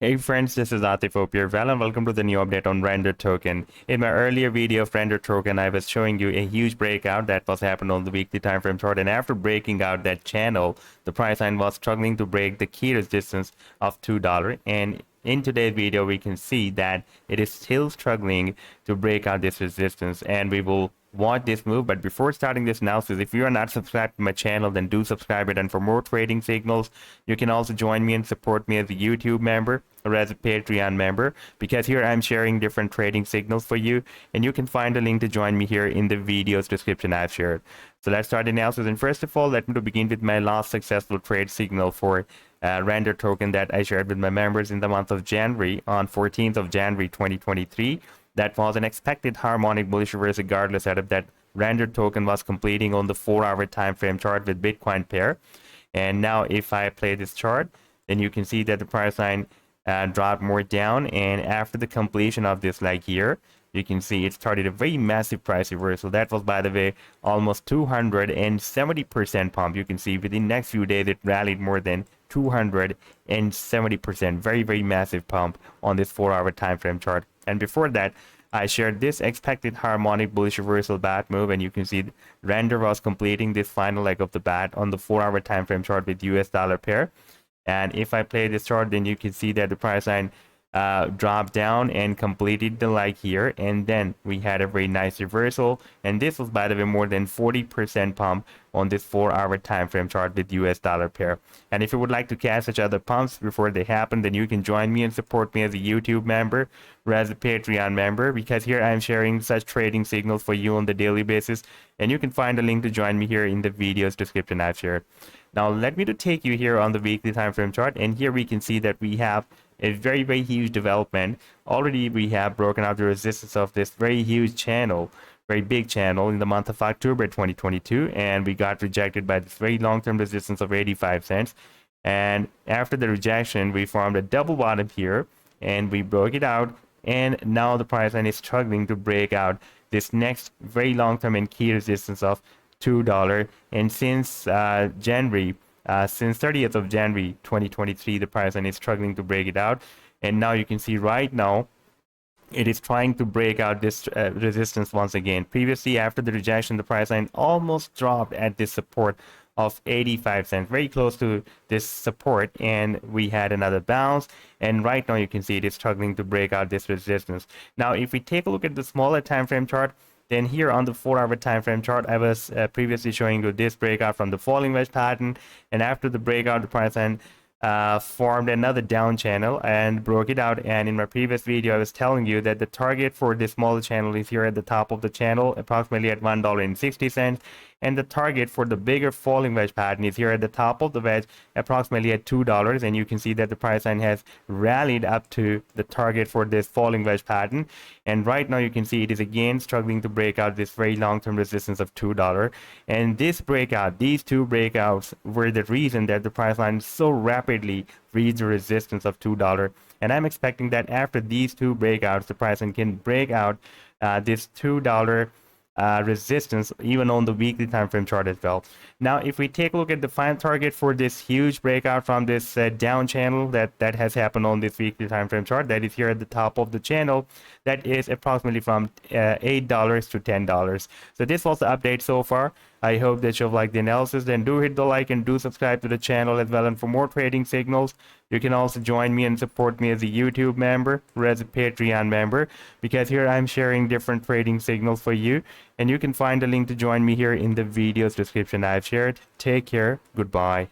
Hey friends, this is Atif. Hope you're well and welcome to the new update on Render token. In my earlier video of Render token, I was showing you a huge breakout that was happened on the weekly time frame chart, and after breaking out that channel, the price line was struggling to break the key resistance of $2. And in today's video, we can see that it is still struggling to break out this resistance, and we will watch this move. But before starting this analysis, if you are not subscribed to my channel, then do subscribe it. And for more trading signals, you can also join me and support me as a YouTube member or as a Patreon member, because here I'm sharing different trading signals for you, and you can find a link to join me here in the video's description I've shared. So let's start the analysis. And first of all, let me begin with my last successful trade signal for Render token that I shared with my members in the month of January, on 14th of January 2023. That was an expected harmonic bullish reverse regardless setup that Render token was completing on the 4-hour time frame chart with Bitcoin pair. And now if I play this chart, then you can see that the price line dropped more down, and after the completion of this leg here, you can see it started a very massive price reversal. That was, by the way, almost 270% pump. You can see within next few days it rallied more than 270%. Very massive pump on this 4-hour time frame chart. And before that, I shared this expected harmonic bullish reversal bat move, and you can see Render was completing this final leg of the bat on the 4-hour time frame chart with US dollar pair. And if I play this chart, then you can see that the price line dropped down and completed the leg here, and then we had a very nice reversal, and this was, by the way, more than 40% pump on this 4-hour time frame chart with US dollar pair. And if you would like to catch such other pumps before they happen, then you can join me and support me as a YouTube member or as a Patreon member, because here I'm sharing such trading signals for you on the daily basis, and you can find a link to join me here in the video's description I've shared. Now let me to take you here on the weekly time frame chart, and here we can see that we have a very huge development. Already we have broken out the resistance of this very huge channel, very big channel, in the month of October 2022, and we got rejected by this very long-term resistance of 85 cents. And after the rejection, we formed a double bottom here, and we broke it out, and now the price line is struggling to break out this next very long-term and key resistance of $2. And since January, since 30th of January 2023, the price line is struggling to break it out, and now you can see right now it is trying to break out this resistance once again. Previously, after the rejection, the price line almost dropped at this support of 85 cents, very close to this support, and we had another bounce, and right now you can see it is struggling to break out this resistance. Now if we take a look at the smaller time frame chart, then here on the 4-hour time frame chart, I was previously showing you this breakout from the falling wedge pattern, and after the breakout, the price line formed another down channel and broke it out. And in my previous video, I was telling you that the target for this smaller channel is here at the top of the channel, approximately at $1.60, and the target for the bigger falling wedge pattern is here at the top of the wedge, approximately at $2. And you can see that the price line has rallied up to the target for this falling wedge pattern, and right now you can see it is again struggling to break out this very long-term resistance of $2. And this breakout, these two breakouts, were the reason that the price line so rapidly reached the resistance of $2. And I'm expecting that after these two breakouts, the price line can break out this $2 resistance even on the weekly time frame chart as well. Now if we take a look at the final target for this huge breakout from this down channel that has happened on this weekly time frame chart, that is here at the top of the channel, that is approximately from $8 to $10. So this was the update so far. I hope that you've liked the analysis. Then do hit the like and do subscribe to the channel as well. And for more trading signals, you can also join me and support me as a YouTube member or as a Patreon member, because here I'm sharing different trading signals for you, and you can find a link to join me here in the video's description I've shared. Take care. Goodbye.